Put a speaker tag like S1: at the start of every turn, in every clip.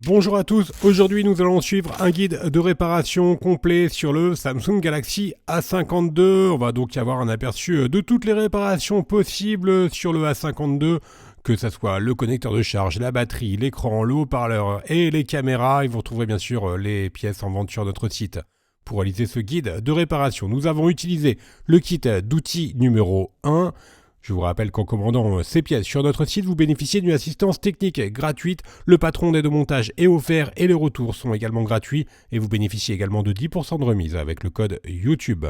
S1: Bonjour à tous, aujourd'hui nous allons suivre un guide de réparation complet sur le Samsung Galaxy A52. On va donc y avoir un aperçu de toutes les réparations possibles sur le A52, que ce soit le connecteur de charge, la batterie, l'écran, le haut-parleur et les caméras. Et vous retrouverez bien sûr les pièces en vente sur notre site. Pour réaliser ce guide de réparation, nous avons utilisé le kit d'outils numéro 1. Je vous rappelle qu'en commandant ces pièces sur notre site, vous bénéficiez d'une assistance technique gratuite. Le patron d'aide au montage est offert et les retours sont également gratuits. Et vous bénéficiez également de 10% de remise avec le code YouTube.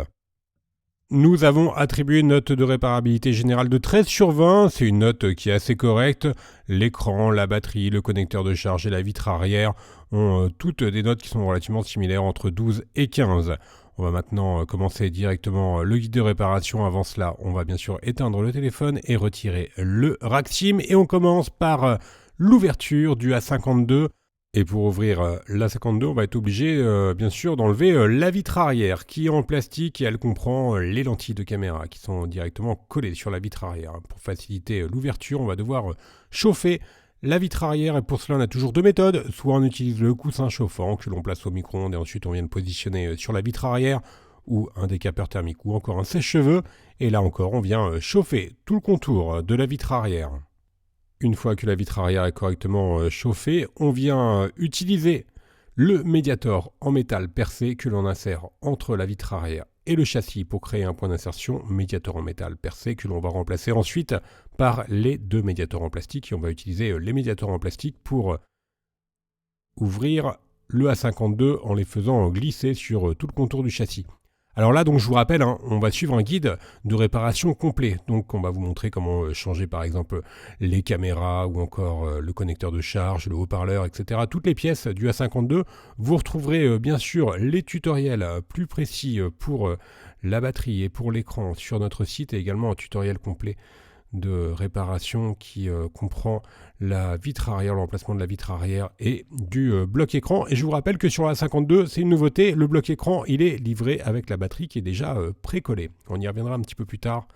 S1: Nous avons attribué une note de réparabilité générale de 13 sur 20. C'est une note qui est assez correcte. L'écran, la batterie, le connecteur de charge et la vitre arrière ont toutes des notes qui sont relativement similaires entre 12 et 15. On va maintenant commencer directement le guide de réparation. Avant cela, on va bien sûr éteindre le téléphone et retirer le rack SIM. Et on commence par l'ouverture du A52. Et pour ouvrir l'A52, on va être obligé bien sûr d'enlever la vitre arrière qui est en plastique et elle comprend les lentilles de caméra qui sont directement collées sur la vitre arrière. Pour faciliter l'ouverture, on va devoir chauffer la vitre arrière et pour cela on a toujours deux méthodes. Soit on utilise le coussin chauffant que l'on place au micro-ondes et ensuite on vient le positionner sur la vitre arrière, ou un décapeur thermique ou encore un sèche-cheveux. Et là encore on vient chauffer tout le contour de la vitre arrière. Une fois que la vitre arrière est correctement chauffée, on vient utiliser le médiator en métal percé que l'on insère entre la vitre arrière et le châssis pour créer un point d'insertion, médiator en métal percé que l'on va remplacer ensuite par les deux médiators en plastique. Et on va utiliser les médiators en plastique pour ouvrir le A52 en les faisant glisser sur tout le contour du châssis. Alors là, donc je vous rappelle, on va suivre un guide de réparation complet. Donc on va vous montrer comment changer par exemple les caméras ou encore le connecteur de charge, le haut-parleur, etc. Toutes les pièces du A52. Vous retrouverez bien sûr les tutoriels plus précis pour la batterie et pour l'écran sur notre site et également un tutoriel complet de réparation qui comprend la vitre arrière, le remplacement de la vitre arrière et du bloc écran. Et je vous rappelle que sur la 52, c'est une nouveauté, le bloc écran, il est livré avec la batterie qui est déjà précollée. On y reviendra un petit peu plus tard.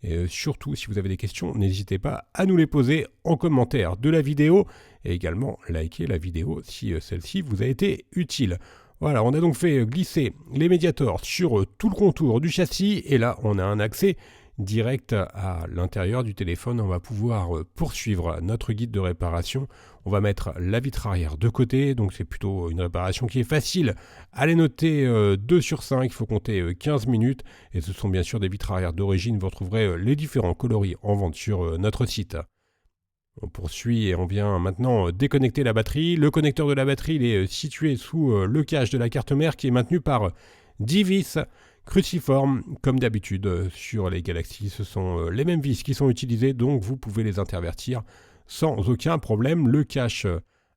S1: Et surtout, si vous avez des questions, n'hésitez pas à nous les poser en commentaire de la vidéo et également liker la vidéo si celle-ci vous a été utile. Voilà, on a donc fait glisser les médiators sur tout le contour du châssis et là, on a un accès direct à l'intérieur du téléphone. On va pouvoir poursuivre notre guide de réparation. On va mettre la vitre arrière de côté, donc c'est plutôt une réparation qui est facile. Allez noter 2 sur 5, il faut compter 15 minutes. Et ce sont bien sûr des vitres arrière d'origine. Vous retrouverez les différents coloris en vente sur notre site. On poursuit et on vient maintenant déconnecter la batterie. Le connecteur de la batterie il est situé sous le cache de la carte mère qui est maintenu par 10 vis cruciformes, comme d'habitude sur les Galaxy. Ce sont les mêmes vis qui sont utilisées, donc vous pouvez les intervertir sans aucun problème. Le cache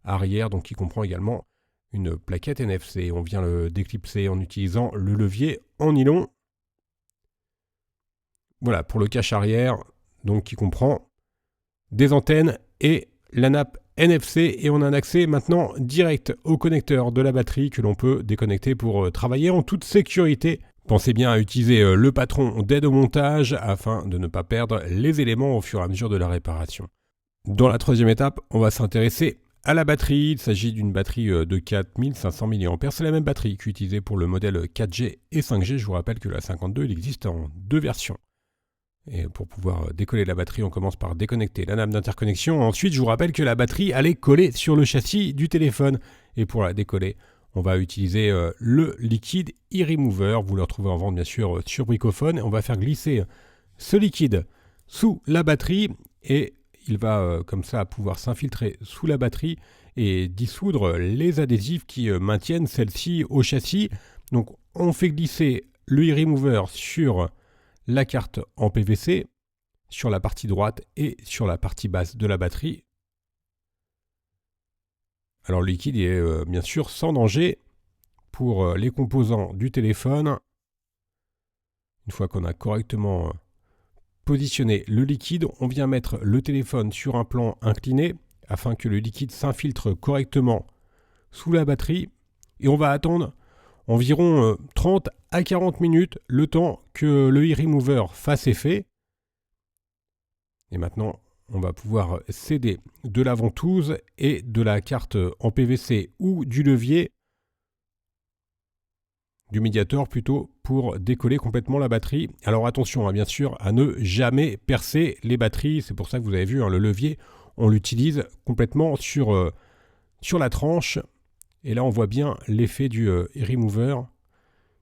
S1: arrière, donc qui comprend également une plaquette NFC. On vient le déclipser en utilisant le levier en nylon. Voilà, pour le cache arrière, donc qui comprend des antennes et la nappe NFC, et on a un accès maintenant direct au connecteur de la batterie que l'on peut déconnecter pour travailler en toute sécurité. Pensez bien à utiliser le patron d'aide au montage afin de ne pas perdre les éléments au fur et à mesure de la réparation. Dans la troisième étape, on va s'intéresser à la batterie. Il s'agit d'une batterie de 4500 mAh. C'est la même batterie qu'utilisée pour le modèle 4G et 5G. Je vous rappelle que la 52, il existe en deux versions. Et pour pouvoir décoller la batterie, on commence par déconnecter la nappe d'interconnexion. Ensuite, je vous rappelle que la batterie allait coller sur le châssis du téléphone. Et pour la décoller, on va utiliser le liquide e-remover. Vous le retrouvez en vente bien sûr sur Bricophone. On va faire glisser ce liquide sous la batterie et il va comme ça pouvoir s'infiltrer sous la batterie et dissoudre les adhésifs qui maintiennent celle-ci au châssis. Donc on fait glisser le e-remover sur la carte en PVC, sur la partie droite et sur la partie basse de la batterie. Alors le liquide est bien sûr sans danger pour les composants du téléphone. Une fois qu'on a correctement positionné le liquide, on vient mettre le téléphone sur un plan incliné afin que le liquide s'infiltre correctement sous la batterie. Et on va attendre environ 30 à 40 minutes, le temps que le e-remover fasse effet. Et maintenant, on va pouvoir céder de la ventouse et de la carte en PVC ou du levier, du médiator plutôt, pour décoller complètement la batterie. Alors attention, hein, bien sûr, à ne jamais percer les batteries. C'est pour ça que vous avez vu, hein, le levier, on l'utilise complètement sur la tranche. Et là, on voit bien l'effet du remover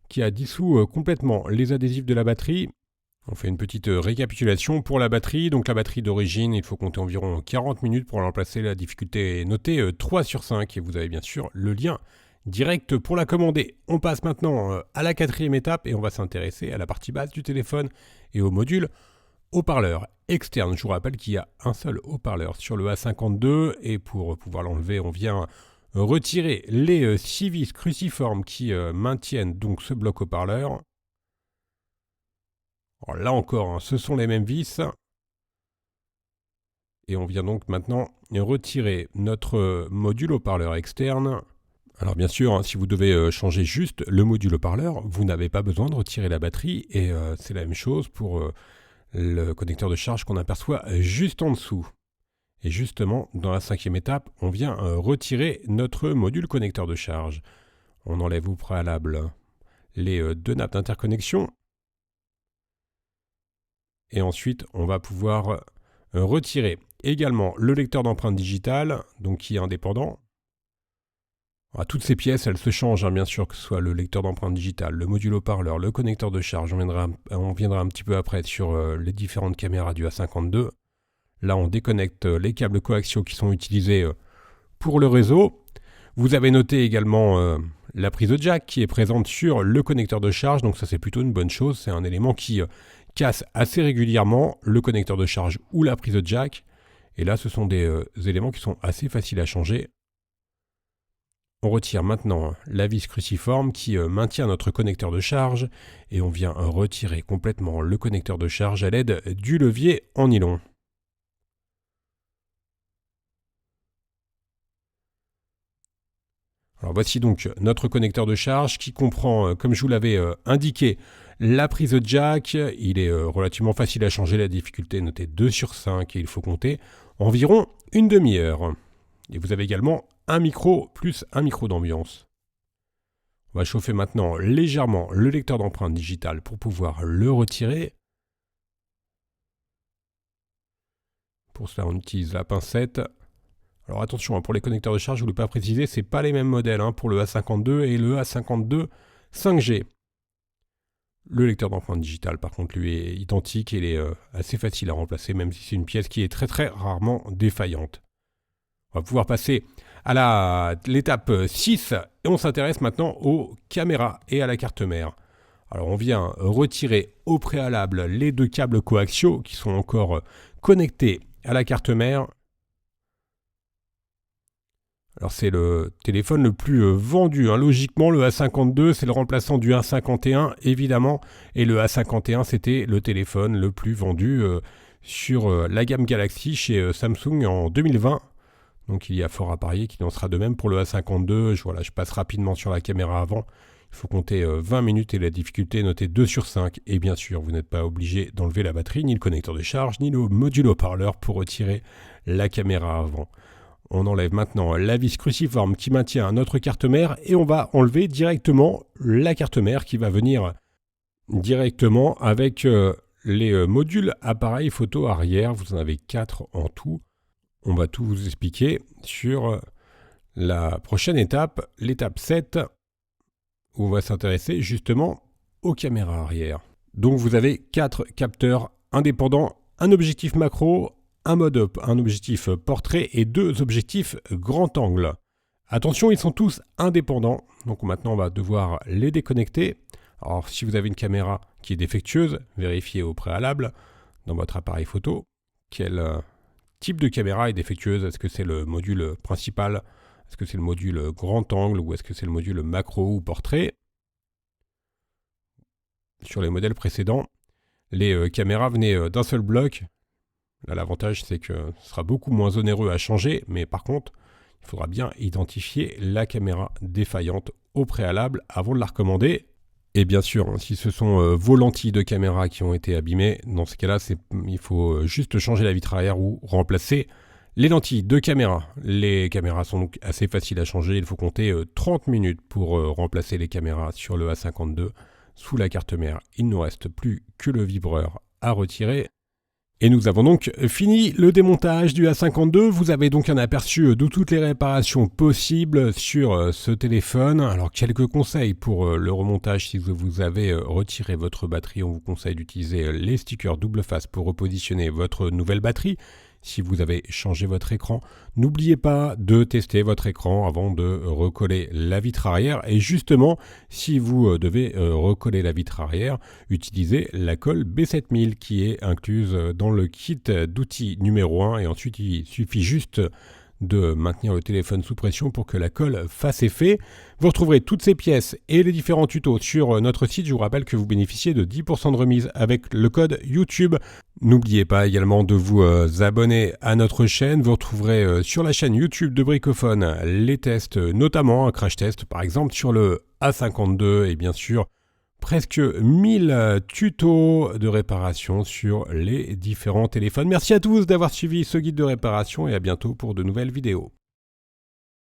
S1: qui a dissous complètement les adhésifs de la batterie. On fait une petite récapitulation pour la batterie. Donc la batterie d'origine, il faut compter environ 40 minutes pour la remplacer. La difficulté est notée 3 sur 5 et vous avez bien sûr le lien direct pour la commander. On passe maintenant à la 4e étape et on va s'intéresser à la partie basse du téléphone et au module haut-parleur externe. Je vous rappelle qu'il y a un seul haut-parleur sur le A52 et pour pouvoir l'enlever, on vient retirer les 6 vis cruciformes qui maintiennent donc ce bloc haut-parleur. Alors là encore, hein, ce sont les mêmes vis. Et on vient donc maintenant retirer notre module haut-parleur externe. Alors bien sûr, hein, si vous devez changer juste le module haut-parleur, vous n'avez pas besoin de retirer la batterie. Et c'est la même chose pour le connecteur de charge qu'on aperçoit juste en dessous. Et justement, dans la 5e étape, on vient retirer notre module connecteur de charge. On enlève au préalable les 2 nappes d'interconnexion. Et ensuite, on va pouvoir retirer également le lecteur d'empreinte digitale, donc qui est indépendant. Alors, toutes ces pièces, elles se changent, hein, bien sûr, que ce soit le lecteur d'empreinte digitale, le module haut-parleur, le connecteur de charge. On viendra un petit peu après sur les différentes caméras du A52. Là, on déconnecte les câbles coaxiaux qui sont utilisés pour le réseau. Vous avez noté également la prise de jack qui est présente sur le connecteur de charge. Donc ça, c'est plutôt une bonne chose. C'est un élément qui casse assez régulièrement, le connecteur de charge ou la prise de jack. Et là, ce sont des éléments qui sont assez faciles à changer. On retire maintenant la vis cruciforme qui maintient notre connecteur de charge. Et on vient retirer complètement le connecteur de charge à l'aide du levier en nylon. Alors voici donc notre connecteur de charge qui comprend, comme je vous l'avais indiqué, la prise de jack. Il est relativement facile à changer, la difficulté est notée 2 sur 5 et il faut compter environ une demi-heure. Et vous avez également un micro plus un micro d'ambiance. On va chauffer maintenant légèrement le lecteur d'empreinte digitale pour pouvoir le retirer. Pour cela, on utilise la pincette. Alors attention, hein, pour les connecteurs de charge, je ne voulais pas préciser, ce n'est pas les mêmes modèles hein, pour le A52 et le A52 5G. Le lecteur d'empreinte digitale, par contre, lui est identique et il est assez facile à remplacer, même si c'est une pièce qui est très très rarement défaillante. On va pouvoir passer à l'étape 6 et on s'intéresse maintenant aux caméras et à la carte mère. Alors on vient retirer au préalable les 2 câbles coaxiaux qui sont encore connectés à la carte mère. Alors c'est le téléphone le plus vendu, hein. Logiquement le A52 c'est le remplaçant du A51 évidemment, et le A51 c'était le téléphone le plus vendu sur la gamme Galaxy chez Samsung en 2020. Donc il y a fort à parier qu'il en sera de même pour le A52. Je passe rapidement sur la caméra avant. Il faut compter 20 minutes et la difficulté est notée 2 sur 5. Et bien sûr, vous n'êtes pas obligé d'enlever la batterie, ni le connecteur de charge, ni le module haut-parleur pour retirer la caméra avant. On enlève maintenant la vis cruciforme qui maintient notre carte mère et on va enlever directement la carte mère qui va venir directement avec les modules appareil photo arrière. Vous en avez 4 en tout. On va tout vous expliquer sur la prochaine étape, l'étape 7, où on va s'intéresser justement aux caméras arrière. Donc vous avez 4 capteurs indépendants, un objectif macro, un objectif portrait et 2 objectifs grand angle. Attention, ils sont tous indépendants, donc maintenant on va devoir les déconnecter. Alors si vous avez une caméra qui est défectueuse, vérifiez au préalable dans votre appareil photo quel type de caméra est défectueuse. Est-ce que c'est le module principal? Est-ce que c'est le module grand angle ou est-ce que c'est le module macro ou portrait? Sur les modèles précédents, les caméras venaient d'un seul bloc. Là, l'avantage, c'est que ce sera beaucoup moins onéreux à changer, mais par contre, il faudra bien identifier la caméra défaillante au préalable avant de la recommander. Et bien sûr, si ce sont vos lentilles de caméra qui ont été abîmées, dans ce cas-là, il faut juste changer la vitre arrière ou remplacer les lentilles de caméra. Les caméras sont donc assez faciles à changer. Il faut compter 30 minutes pour remplacer les caméras sur le A52. Sous la carte mère, il ne nous reste plus que le vibreur à retirer. Et nous avons donc fini le démontage du A52. Vous avez donc un aperçu de toutes les réparations possibles sur ce téléphone. Alors quelques conseils pour le remontage. Si vous avez retiré votre batterie, on vous conseille d'utiliser les stickers double face pour repositionner votre nouvelle batterie. Si vous avez changé votre écran, n'oubliez pas de tester votre écran avant de recoller la vitre arrière. Et justement, si vous devez recoller la vitre arrière, utilisez la colle B7000 qui est incluse dans le kit d'outils numéro 1. Et ensuite, il suffit juste de maintenir le téléphone sous pression pour que la colle fasse effet. Vous retrouverez toutes ces pièces et les différents tutos sur notre site. Je vous rappelle que vous bénéficiez de 10% de remise avec le code YouTube. N'oubliez pas également de vous abonner à notre chaîne. Vous retrouverez sur la chaîne YouTube de Bricophone les tests, notamment un crash test par exemple sur le A52 et bien sûr presque 1000 tutos de réparation sur les différents téléphones. Merci à tous d'avoir suivi ce guide de réparation et à bientôt pour de nouvelles vidéos.